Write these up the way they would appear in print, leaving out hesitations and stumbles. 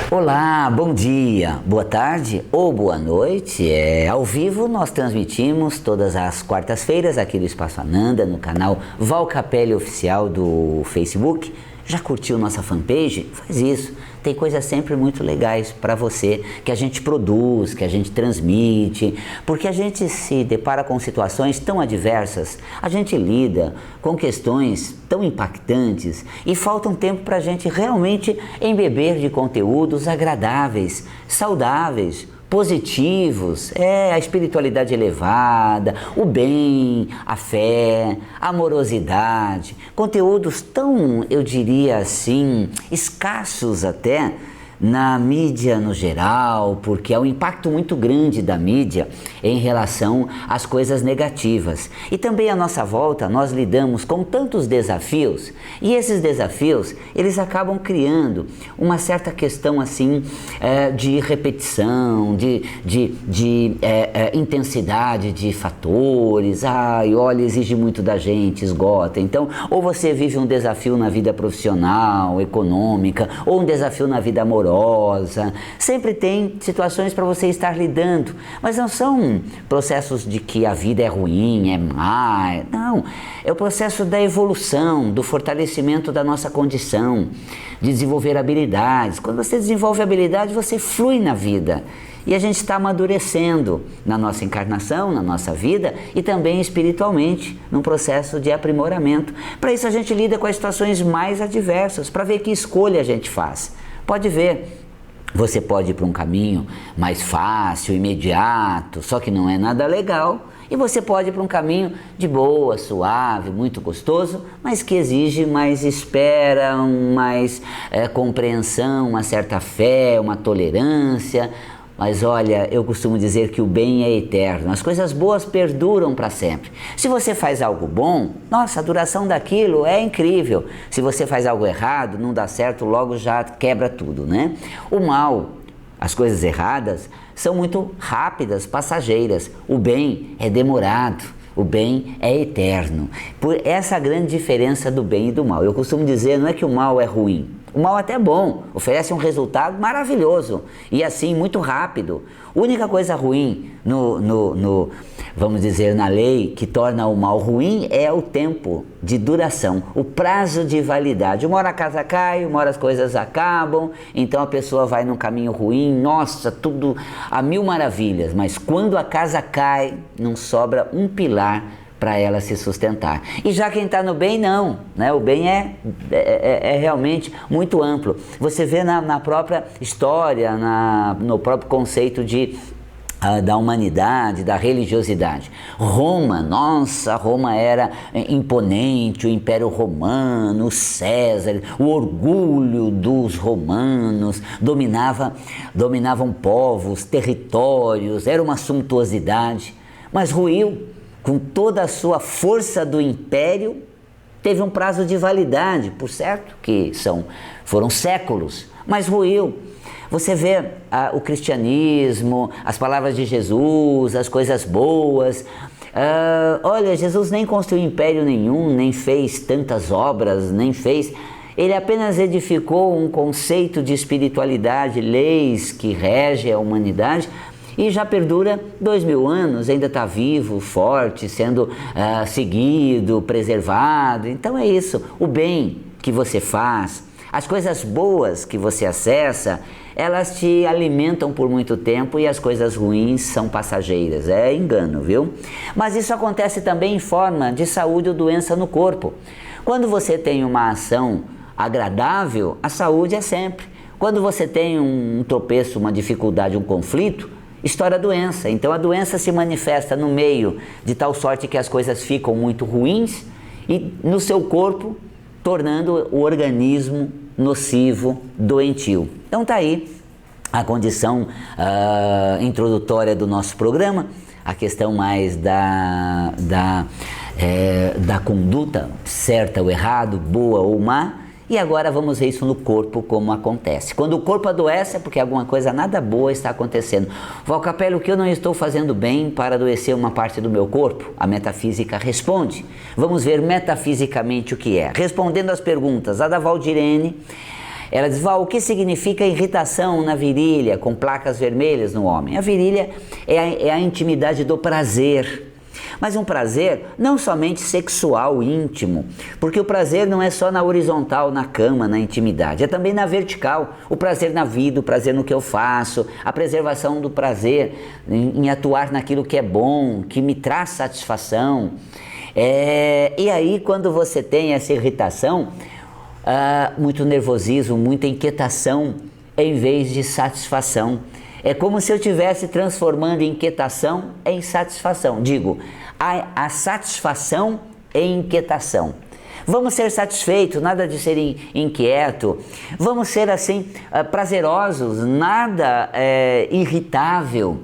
Olá, bom dia, boa tarde ou boa noite. Ao vivo nós transmitimos todas as quartas-feiras aqui do Espaço Ananda, no canal Val Capelli Oficial do Facebook. Já curtiu nossa fanpage? Faz isso. Tem coisas sempre muito legais para você, que a gente produz, que a gente transmite, porque a gente se depara com situações tão adversas, a gente lida com questões tão impactantes e falta um tempo para a gente realmente embeber de conteúdos agradáveis, saudáveis, positivos, a espiritualidade elevada, o bem, a fé, a amorosidade, conteúdos tão, eu diria assim, escassos até na mídia no geral, porque há um impacto muito grande da mídia em relação às coisas negativas. E também à nossa volta nós lidamos com tantos desafios, e esses desafios, eles acabam criando uma certa questão assim de repetição, de intensidade de fatores. Olha, exige muito da gente, esgota. Então, ou você vive um desafio na vida profissional, econômica, ou um desafio na vida amorosa. Sempre tem situações para você estar lidando, mas não são processos de que a vida é ruim, é má, não, é o processo da evolução, do fortalecimento da nossa condição, de desenvolver habilidades. Quando você desenvolve habilidades, você flui na vida. E a gente está amadurecendo na nossa encarnação, na nossa vida e também espiritualmente, num processo de aprimoramento. Para isso a gente lida com as situações mais adversas, para ver que escolha a gente faz. Pode ver, você pode ir para um caminho mais fácil, imediato, só que não é nada legal. E você pode ir para um caminho de boa, suave, muito gostoso, mas que exige mais espera, mais compreensão, uma certa fé, uma tolerância. Mas olha, eu costumo dizer que o bem é eterno, as coisas boas perduram para sempre. Se você faz algo bom, nossa, a duração daquilo é incrível. Se você faz algo errado, não dá certo, logo já quebra tudo, né? O mal, as coisas erradas, são muito rápidas, passageiras. O bem é demorado. O bem é eterno. Por essa grande diferença do bem e do mal. Eu costumo dizer, não é que o mal é ruim. O mal até é bom, oferece um resultado maravilhoso e assim muito rápido. A única coisa ruim vamos dizer, na lei que torna o mal ruim é o tempo de duração, o prazo de validade. Uma hora a casa cai, uma hora as coisas acabam, então a pessoa vai num caminho ruim, nossa, tudo a mil maravilhas, mas quando a casa cai, não sobra um pilar para ela se sustentar. E já quem está no bem, não, né? O bem é realmente muito amplo. Você vê na própria história, no próprio conceito da humanidade, da religiosidade. Roma, nossa, Roma era imponente, o Império Romano, o César, o orgulho dos romanos, dominavam povos, territórios, era uma suntuosidade, mas ruiu. Com toda a sua força do império, teve um prazo de validade, por certo que foram séculos, mas ruiu. Você vê o cristianismo, as palavras de Jesus, as coisas boas. Olha, Jesus nem construiu império nenhum, nem fez tantas obras, Ele apenas edificou um conceito de espiritualidade, leis que regem a humanidade, e já perdura 2000 anos, ainda está vivo, forte, sendo seguido, preservado. Então é isso, o bem que você faz, as coisas boas que você acessa, elas te alimentam por muito tempo e as coisas ruins são passageiras, é engano, viu? Mas isso acontece também em forma de saúde ou doença no corpo. Quando você tem uma ação agradável, a saúde é sempre. Quando você tem um tropeço, uma dificuldade, um conflito, estoura a doença. Então a doença se manifesta no meio de tal sorte que as coisas ficam muito ruins e no seu corpo, tornando o organismo nocivo, doentio. Então tá aí a condição introdutória do nosso programa, a questão mais da conduta certa ou errado, boa ou má. E agora vamos ver isso no corpo, como acontece. Quando o corpo adoece é porque alguma coisa nada boa está acontecendo. Val Capelli, o que eu não estou fazendo bem para adoecer uma parte do meu corpo? A metafísica responde. Vamos ver metafisicamente o que é. Respondendo às perguntas, a da Valdirene, Ela diz, Val, o que significa irritação na virilha com placas vermelhas no homem? A virilha é a intimidade do prazer. Mas um prazer não somente sexual, íntimo, porque o prazer não é só na horizontal, na cama, na intimidade, é também na vertical. O prazer na vida, o prazer no que eu faço, a preservação do prazer em atuar naquilo que é bom, que me traz satisfação. E aí, quando você tem essa irritação, muito nervosismo, muita inquietação, em vez de satisfação. É como se eu estivesse transformando inquietação em satisfação. Digo, a satisfação em inquietação. Vamos ser satisfeitos, nada de ser inquieto. Vamos ser assim, prazerosos, nada irritável.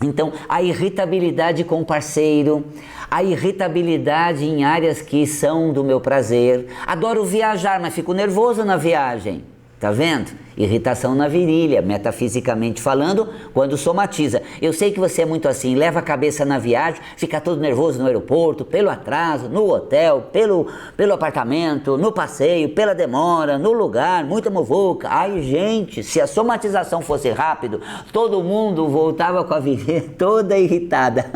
Então, a irritabilidade com o parceiro, a irritabilidade em áreas que são do meu prazer. Adoro viajar, mas fico nervoso na viagem. Tá vendo? Irritação na virilha, metafisicamente falando, quando somatiza. Eu sei que você é muito assim, leva a cabeça na viagem, fica todo nervoso no aeroporto, pelo atraso, no hotel, pelo apartamento, no passeio, pela demora, no lugar, muita muvuca. Ai, gente, se a somatização fosse rápido, todo mundo voltava com a virilha toda irritada.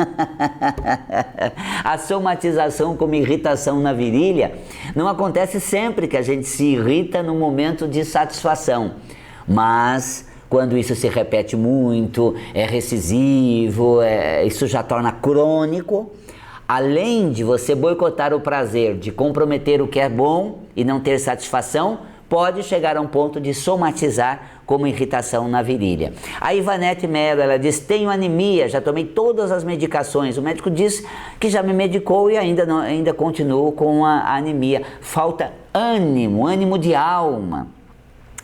A somatização como irritação na virilha não acontece sempre que a gente se irrita no momento de satisfação. Mas quando isso se repete muito, é recisivo, isso já torna crônico, além de você boicotar o prazer, de comprometer o que é bom e não ter satisfação, pode chegar a um ponto de somatizar como irritação na virilha. A Ivanete Mello, ela diz, tenho anemia, já tomei todas as medicações, o médico diz que já me medicou e ainda continuo com a anemia. Falta ânimo de alma.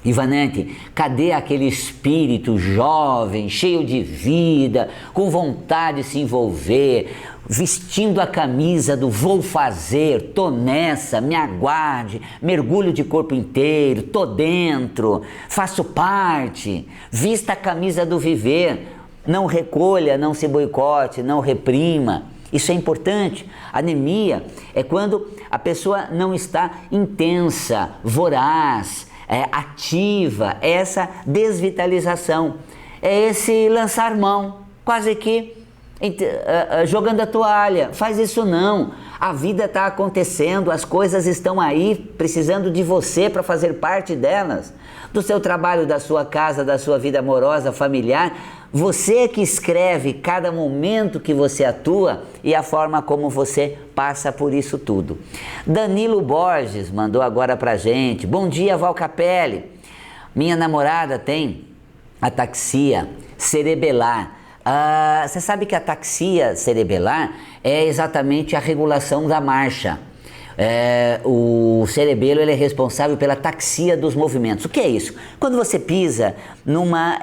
Ivanete, cadê aquele espírito jovem, cheio de vida, com vontade de se envolver, vestindo a camisa do vou fazer, tô nessa, me aguarde, mergulho de corpo inteiro, tô dentro, faço parte, vista a camisa do viver, não recolha, não se boicote, não reprima. Isso é importante. Anemia é quando a pessoa não está intensa, voraz, ativa, essa desvitalização, é esse lançar mão, quase que jogando a toalha. Faz isso não, a vida está acontecendo, as coisas estão aí, precisando de você para fazer parte delas, do seu trabalho, da sua casa, da sua vida amorosa, familiar. Você que escreve cada momento que você atua e a forma como você passa por isso tudo. Danilo Borges mandou agora pra gente. Bom dia, Val Capelli. Minha namorada tem ataxia cerebelar. Você sabe que a ataxia cerebelar é exatamente a regulação da marcha. O cerebelo ele é responsável pela ataxia dos movimentos. O que é isso? Quando você pisa numa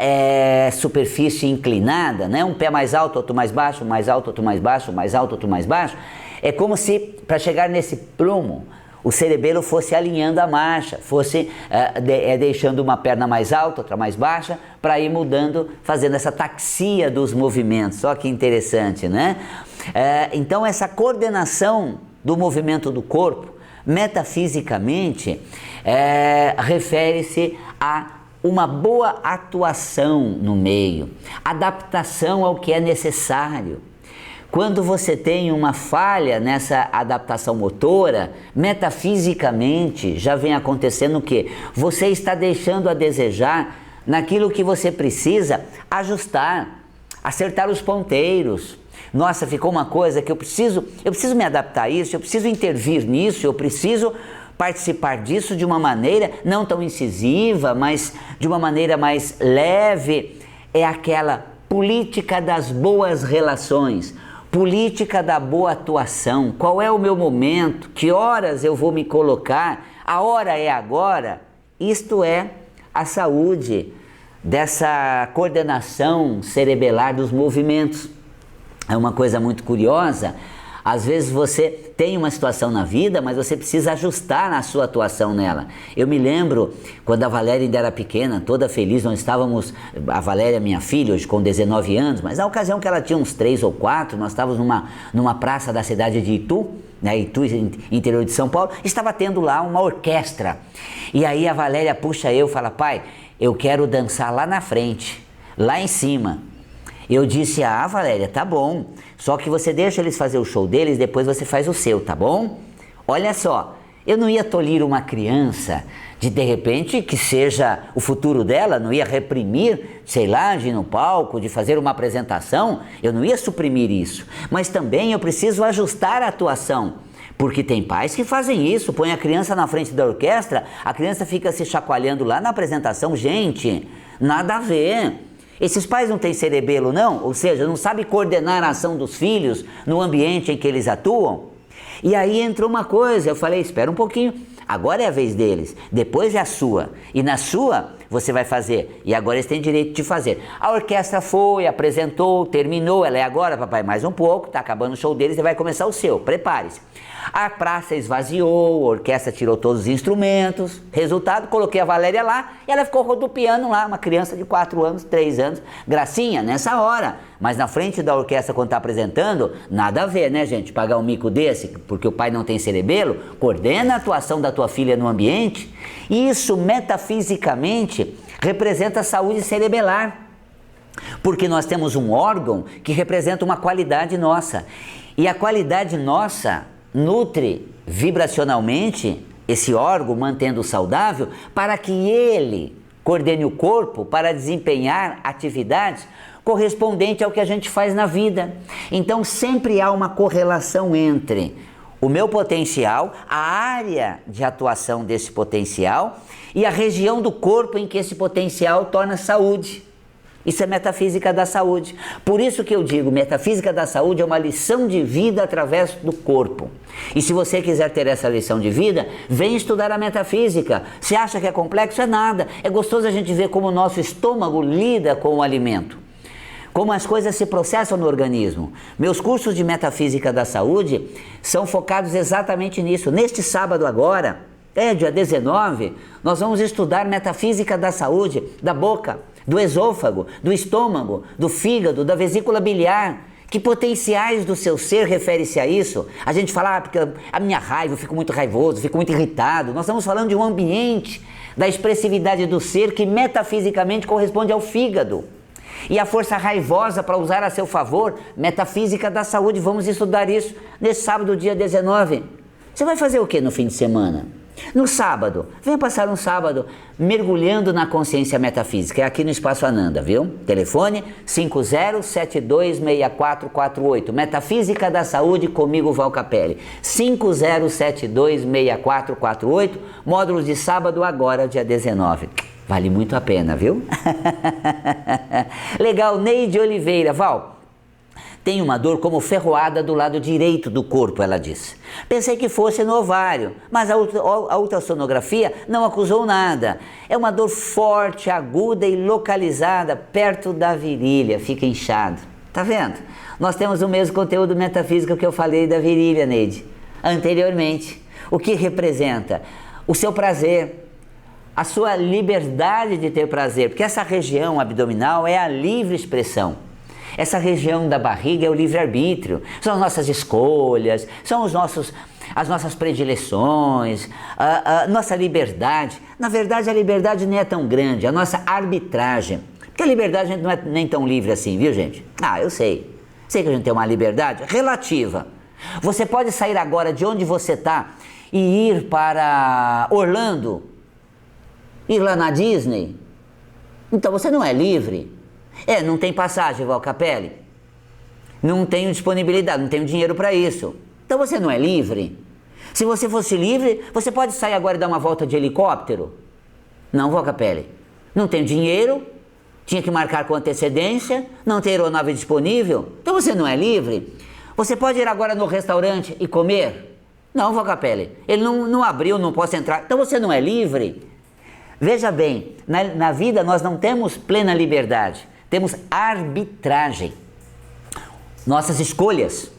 superfície inclinada, né? Um pé mais alto, outro mais baixo, mais alto, outro mais baixo, mais alto, outro mais baixo, é como se para chegar nesse plumo o cerebelo fosse alinhando a marcha, fosse deixando uma perna mais alta, outra mais baixa, para ir mudando, fazendo essa ataxia dos movimentos. Olha que interessante, né? Então essa coordenação do movimento do corpo, metafisicamente, refere-se a uma boa atuação no meio, adaptação ao que é necessário. Quando você tem uma falha nessa adaptação motora, metafisicamente já vem acontecendo o quê? Você está deixando a desejar naquilo que você precisa ajustar, acertar os ponteiros. Nossa, ficou uma coisa que eu preciso me adaptar a isso, eu preciso intervir nisso, eu preciso participar disso de uma maneira não tão incisiva, mas de uma maneira mais leve. É aquela política das boas relações, política da boa atuação. Qual é o meu momento? Que horas eu vou me colocar? A hora é agora? Isto é a saúde dessa coordenação cerebelar dos movimentos. É uma coisa muito curiosa, Às vezes você tem uma situação na vida, mas você precisa ajustar a sua atuação nela. Eu me lembro quando a Valéria ainda era pequena, toda feliz, nós estávamos, a Valéria, minha filha, hoje com 19 anos, mas na ocasião que ela tinha uns 3 ou 4, nós estávamos numa praça da cidade de Itu, né, Itu, interior de São Paulo, estava tendo lá uma orquestra. E aí a Valéria puxa eu e fala, pai, eu quero dançar lá na frente, lá em cima. Eu disse, ah, Valéria, tá bom, só que você deixa eles fazer o show deles, depois você faz o seu, tá bom? Olha só, eu não ia tolir uma criança de repente, que seja o futuro dela, não ia reprimir, sei lá, de ir no palco, de fazer uma apresentação, eu não ia suprimir isso. Mas também eu preciso ajustar a atuação, porque tem pais que fazem isso, põe a criança na frente da orquestra, a criança fica se chacoalhando lá na apresentação, gente, nada a ver. Esses pais não têm cerebelo não, ou seja, não sabem coordenar a ação dos filhos no ambiente em que eles atuam. E aí entrou uma coisa, eu falei, espera um pouquinho, agora é a vez deles, depois é a sua, e na sua você vai fazer, e agora eles têm direito de fazer. A orquestra foi, apresentou, terminou, ela é agora, papai, mais um pouco, tá acabando o show deles e vai começar o seu, prepare-se. A praça esvaziou, a orquestra tirou todos os instrumentos, resultado, coloquei a Valéria lá e ela ficou rodopiando lá, uma criança de 4 anos, 3 anos, gracinha, nessa hora. Mas na frente da orquestra, quando está apresentando, nada a ver, né, gente? Pagar um mico desse, porque o pai não tem cerebelo, coordena a atuação da tua filha no ambiente. Isso, metafisicamente, representa a saúde cerebelar. Porque nós temos um órgão que representa uma qualidade nossa. E a qualidade nossa nutre vibracionalmente esse órgão, mantendo-o saudável, para que ele coordene o corpo para desempenhar atividades correspondente ao que a gente faz na vida. Então sempre há uma correlação entre o meu potencial, a área de atuação desse potencial e a região do corpo em que esse potencial torna saúde. Isso é metafísica da saúde. Por isso que eu digo, metafísica da saúde é uma lição de vida através do corpo. E se você quiser ter essa lição de vida, vem estudar a metafísica. Se acha que é complexo? É nada. É gostoso a gente ver como o nosso estômago lida com o alimento, como as coisas se processam no organismo. Meus cursos de metafísica da saúde são focados exatamente nisso. Neste sábado agora, dia 19, nós vamos estudar metafísica da saúde, da boca, do esôfago, do estômago, do fígado, da vesícula biliar. Que potenciais do seu ser refere-se a isso? A gente fala, porque a minha raiva, eu fico muito raivoso, fico muito irritado. Nós estamos falando de um ambiente da expressividade do ser que metafisicamente corresponde ao fígado. E a força raivosa para usar a seu favor, metafísica da saúde, vamos estudar isso nesse sábado, dia 19. Você vai fazer o que no fim de semana? No sábado, venha passar um sábado mergulhando na consciência metafísica, é aqui no Espaço Ananda, viu? Telefone 50726448, Metafísica da Saúde, comigo, Val Capelli, 50726448, módulos de sábado agora, dia 19. Vale muito a pena, viu? Legal, Neide Oliveira, Val, tem uma dor como ferroada do lado direito do corpo, ela disse. Pensei que fosse no ovário, mas a ultrassonografia não acusou nada. É uma dor forte, aguda e localizada perto da virilha, fica inchado. Tá vendo? Nós temos o mesmo conteúdo metafísico que eu falei da virilha, Neide, anteriormente. O que representa? O seu prazer, a sua liberdade de ter prazer, porque essa região abdominal é a livre expressão. Essa região da barriga é o livre-arbítrio, são as nossas escolhas, são as nossas predileções, a nossa liberdade. Na verdade, a liberdade não é tão grande, a nossa arbitragem. Porque a liberdade não é nem tão livre assim, viu, gente? Eu sei. Sei que a gente tem uma liberdade relativa. Você pode sair agora de onde você está e ir para Orlando, ir lá na Disney. Então você não é livre. Não tem passagem, Val Capelli. Não tenho disponibilidade, não tenho dinheiro para isso. Então você não é livre. Se você fosse livre, você pode sair agora e dar uma volta de helicóptero? Não, Val Capelli. Não tenho dinheiro, tinha que marcar com antecedência, não tem aeronave disponível. Então você não é livre. Você pode ir agora no restaurante e comer? Não, Val Capelli. Ele não abriu, não posso entrar. Então você não é livre. Veja bem, na vida nós não temos plena liberdade. Temos arbitragem, nossas escolhas.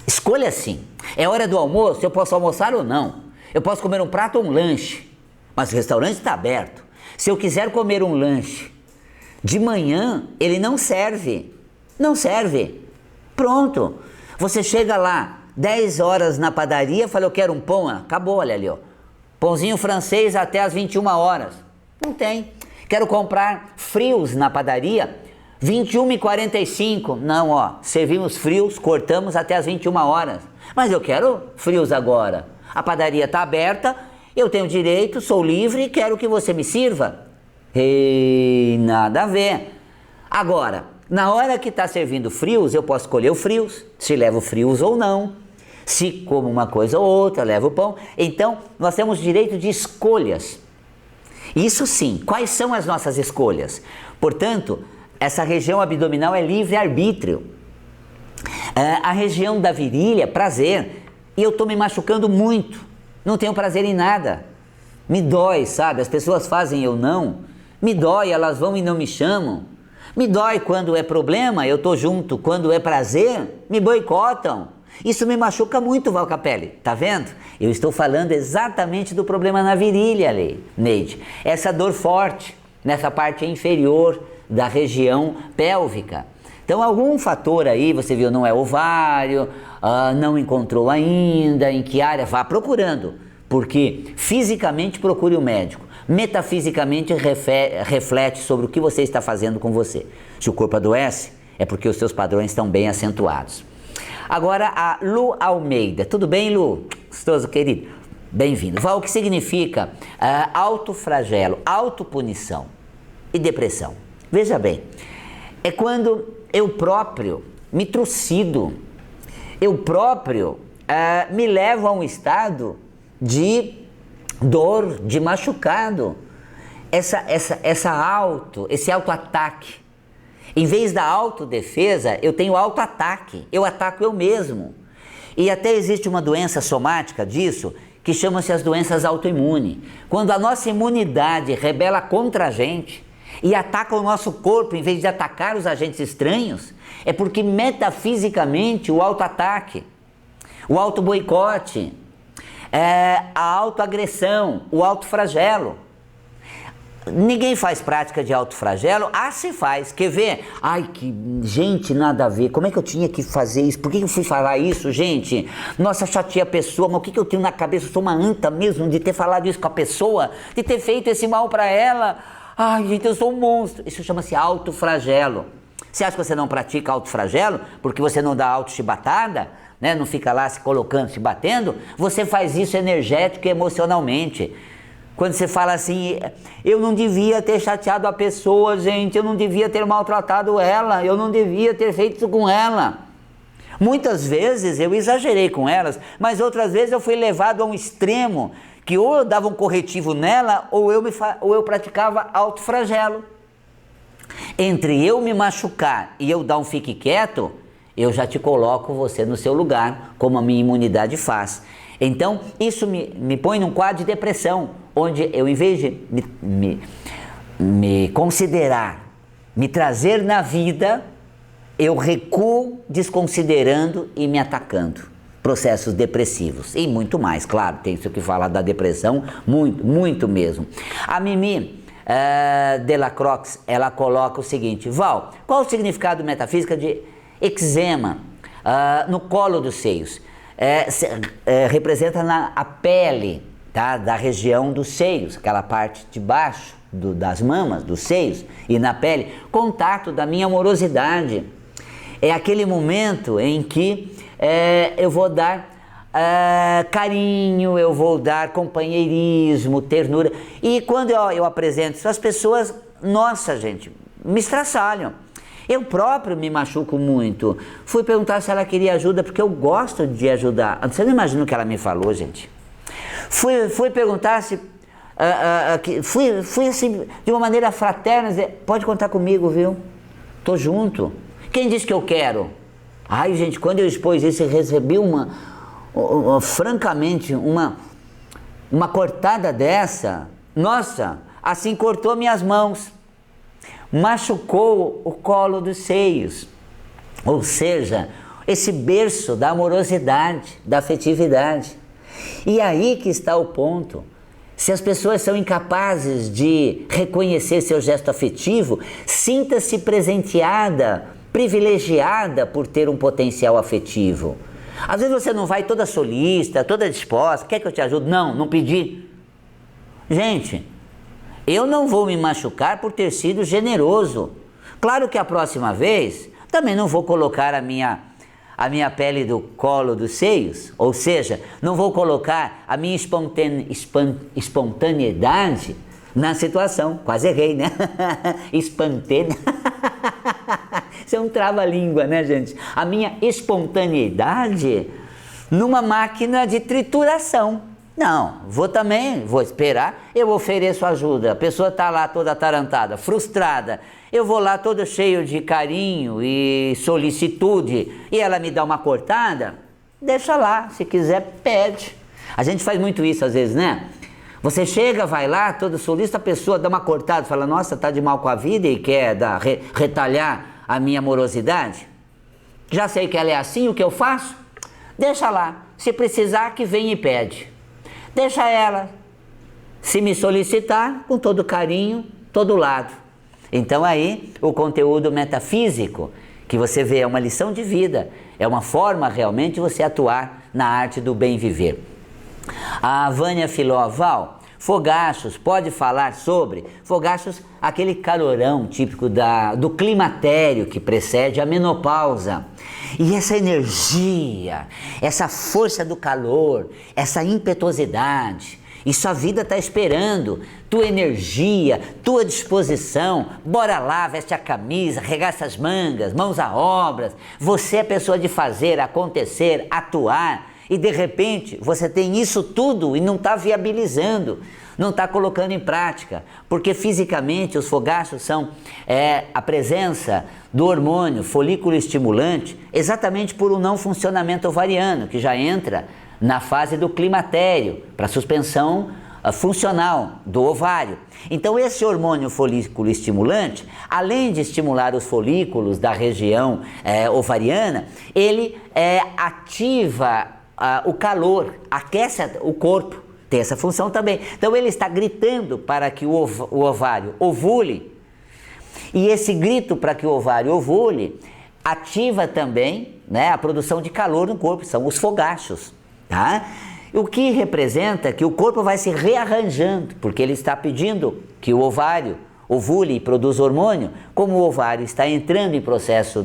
Escolha sim. É hora do almoço, eu posso almoçar ou não. Eu posso comer um prato ou um lanche, mas o restaurante está aberto. Se eu quiser comer um lanche de manhã, ele não serve. Não serve. Pronto. Você chega lá, 10 horas na padaria, fala, eu quero um pão. Acabou, olha ali, ó. Pãozinho francês até as 21 horas. Não tem. Quero comprar frios na padaria, 21h45. Não, ó, servimos frios, cortamos até as 21 horas. Mas eu quero frios agora. A padaria está aberta, eu tenho direito, sou livre e quero que você me sirva. Ei, nada a ver. Agora, na hora que está servindo frios, eu posso escolher o frios, se levo frios ou não. Se como uma coisa ou outra, levo pão. Então, nós temos direito de escolhas. Isso sim, quais são as nossas escolhas? Portanto, essa região abdominal é livre-arbítrio. A região da virilha, prazer. E eu estou me machucando muito, não tenho prazer em nada. Me dói, sabe? As pessoas fazem eu não. Me dói, elas vão e não me chamam. Me dói quando é problema, eu estou junto. Quando é prazer, me boicotam. Isso me machuca muito, Val Capelli. Tá vendo? Eu estou falando exatamente do problema na virilha, Neide. Essa dor forte nessa parte inferior da região pélvica. Então, algum fator aí, você viu, não é ovário, não encontrou ainda, em que área, vá procurando, porque fisicamente procure o médico, metafisicamente reflete sobre o que você está fazendo com você. Se o corpo adoece, é porque os seus padrões estão bem acentuados. Agora, a Lu Almeida. Tudo bem, Lu? Gostoso, querido? Bem-vindo. Val, o que significa autoflagelo, autopunição e depressão? Veja bem, é quando eu próprio me trucido, eu próprio me levo a um estado de dor, de machucado, esse autoataque. Em vez da autodefesa, eu tenho autoataque, eu ataco eu mesmo. E até existe uma doença somática disso, que chama-se as doenças autoimunes. Quando a nossa imunidade rebela contra a gente, e ataca o nosso corpo em vez de atacar os agentes estranhos, é porque metafisicamente o autoataque, o autoboicote, a autoagressão, o autoflagelo. Ninguém faz prática de autoflagelo? Se faz. Quer ver? Ai, que gente, nada a ver. Como é que eu tinha que fazer isso? Por que eu fui falar isso, gente? Nossa, chateei a pessoa, mas o que eu tenho na cabeça? Eu sou uma anta mesmo de ter falado isso com a pessoa, de ter feito esse mal para ela. Ai, gente, eu sou um monstro. Isso chama-se autoflagelo. Você acha que você não pratica autoflagelo porque você não dá autochibatada, né? Não fica lá se colocando, se batendo? Você faz isso energético e emocionalmente. Quando você fala assim, eu não devia ter chateado a pessoa, gente, eu não devia ter maltratado ela, eu não devia ter feito isso com ela. Muitas vezes eu exagerei com elas, mas outras vezes eu fui levado a um extremo que ou eu dava um corretivo nela ou eu praticava autoflagelo. Entre eu me machucar e eu dar um fique quieto, eu já te coloco você no seu lugar, como a minha imunidade faz. Então, isso me põe num quadro de depressão, onde eu, em vez de me considerar, me trazer na vida, eu recuo desconsiderando e me atacando. Processos depressivos e muito mais, claro, tem isso que falar da depressão, muito, muito mesmo. A Mimi Delacroix, ela coloca o seguinte: Val, qual o significado metafísico de eczema no colo dos seios? Representa a pele, tá, da região dos seios, aquela parte de baixo das mamas, dos seios, e na pele, contato da minha amorosidade. É aquele momento em que eu vou dar carinho, eu vou dar companheirismo, ternura. E quando eu apresento isso, as pessoas, nossa gente, me estraçalham. Eu próprio me machuco muito. Fui perguntar se ela queria ajuda, porque eu gosto de ajudar. Você não imagina o que ela me falou, gente? Fui perguntar se... fui assim, de uma maneira fraterna, dizer, pode contar comigo, viu? Tô junto. Quem disse que eu quero? Ai, gente, quando eu expus isso, eu recebi francamente, uma cortada dessa. Nossa, assim cortou minhas mãos. Machucou o colo dos seios. Ou seja, esse berço da amorosidade, da afetividade. E aí que está o ponto. Se as pessoas são incapazes de reconhecer seu gesto afetivo, sinta-se presenteada, privilegiada por ter um potencial afetivo. Às vezes você não vai toda solista, toda disposta, quer que eu te ajude? Não, não pedi. Gente, eu não vou me machucar por ter sido generoso. Claro que a próxima vez também não vou colocar a minha pele do colo dos seios, ou seja, não vou colocar a minha espontaneidade na situação. Quase errei, né? Espontânea. Isso é um trava-língua, né, gente? A minha espontaneidade numa máquina de trituração. Não, vou esperar, eu ofereço ajuda. A pessoa está lá toda atarantada, frustrada. Eu vou lá todo cheio de carinho e solicitude e ela me dá uma cortada, deixa lá, se quiser pede. A gente faz muito isso às vezes, né? Você chega, vai lá, todo solista, a pessoa dá uma cortada, fala, nossa, tá de mal com a vida e quer retalhar a minha amorosidade. Já sei que ela é assim, o que eu faço? Deixa lá, se precisar que vem e pede. Deixa ela, se me solicitar, com todo carinho, todo lado. Então aí, o conteúdo metafísico que você vê é uma lição de vida, é uma forma realmente de você atuar na arte do bem viver. A Vânia Filoval, fogachos, pode falar sobre fogachos, aquele calorão típico do climatério que precede a menopausa. E essa energia, essa força do calor, essa impetuosidade, isso a vida está esperando, tua energia, tua disposição, bora lá, veste a camisa, regaça as mangas, mãos à obra, você é a pessoa de fazer, acontecer, atuar, e de repente você tem isso tudo e não está viabilizando, não está colocando em prática, porque fisicamente os fogachos são a presença do hormônio folículo estimulante, exatamente por um não funcionamento ovariano, que já entra na fase do climatério, para suspensão funcional do ovário. Então esse hormônio folículo estimulante, além de estimular os folículos da região ovariana, ele ativa o calor, aquece o corpo, tem essa função também. Então ele está gritando para que o ovário ovule, e esse grito para que o ovário ovule ativa também, né, a produção de calor no corpo, são os fogachos. Tá? O que representa que o corpo vai se rearranjando, porque ele está pedindo que o ovário ovule e produza hormônio. Como o ovário está entrando em processo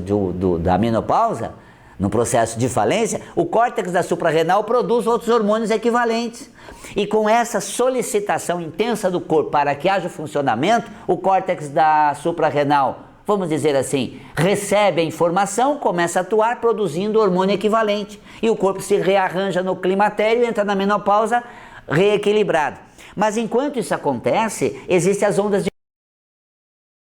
da menopausa, no processo de falência, o córtex da suprarrenal produz outros hormônios equivalentes. E com essa solicitação intensa do corpo para que haja funcionamento, o córtex da suprarrenal, vamos dizer assim, recebe a informação, começa a atuar produzindo hormônio equivalente. E o corpo se rearranja no climatério e entra na menopausa reequilibrado. Mas enquanto isso acontece, existem as ondas de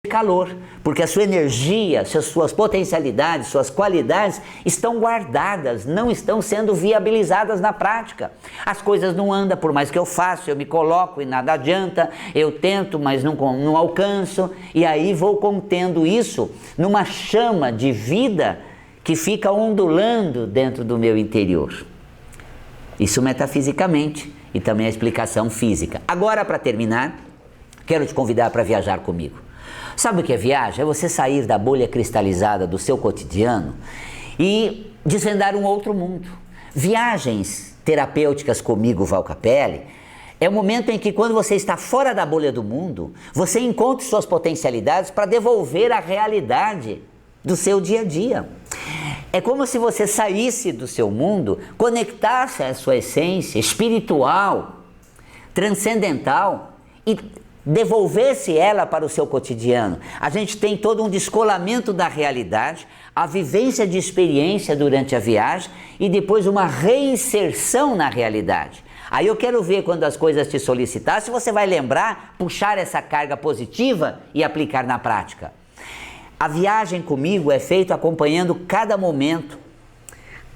calor, porque a sua energia, suas potencialidades, suas qualidades estão guardadas, não estão sendo viabilizadas na prática. As coisas não andam, por mais que eu faça, eu me coloco e nada adianta, eu tento, mas não alcanço, e aí vou contendo isso numa chama de vida que fica ondulando dentro do meu interior. Isso metafisicamente e também a explicação física. Agora, para terminar, quero te convidar para viajar comigo. Sabe o que é viagem? É você sair da bolha cristalizada do seu cotidiano e desvendar um outro mundo. Viagens terapêuticas comigo, Val Capelli, é o momento em que, quando você está fora da bolha do mundo, você encontra suas potencialidades para devolver a realidade do seu dia a dia. É como se você saísse do seu mundo, conectasse a sua essência espiritual, transcendental e devolvesse ela para o seu cotidiano. A gente tem todo um descolamento da realidade, a vivência de experiência durante a viagem e depois uma reinserção na realidade. Aí eu quero ver, quando as coisas te solicitar, se você vai lembrar, puxar essa carga positiva e aplicar na prática. A viagem comigo é feita acompanhando cada momento.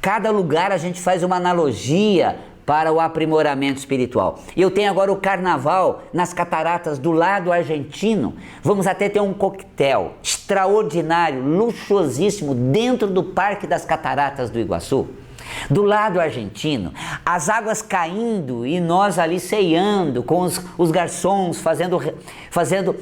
Cada lugar a gente faz uma analogia para o aprimoramento espiritual. E eu tenho agora o carnaval nas cataratas do lado argentino. Vamos até ter um coquetel extraordinário, luxuosíssimo, dentro do Parque das Cataratas do Iguaçu. Do lado argentino, as águas caindo e nós ali ceando com os garçons, fazendo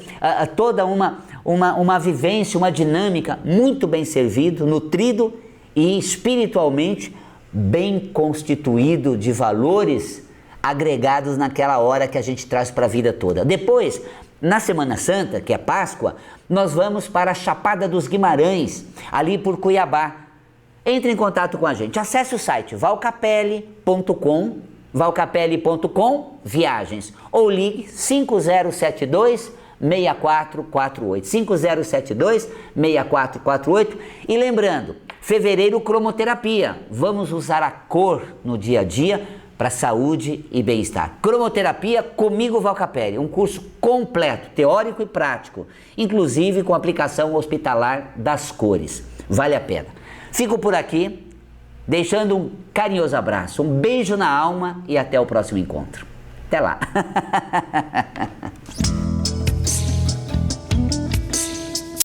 toda uma vivência, uma dinâmica, muito bem servido, nutrido e espiritualmente bem constituído de valores agregados naquela hora que a gente traz para a vida toda. Depois, na Semana Santa, que é Páscoa, nós vamos para a Chapada dos Guimarães, ali por Cuiabá. Entre em contato com a gente, acesse o site valcapelli.com, viagens, ou ligue 5072 6448, 5072 6448. E lembrando, fevereiro cromoterapia, vamos usar a cor no dia a dia para saúde e bem-estar. Cromoterapia comigo, Valcapelli, um curso completo, teórico e prático, inclusive com aplicação hospitalar das cores. Vale a pena. Fico por aqui, deixando um carinhoso abraço, um beijo na alma e até o próximo encontro. Até lá!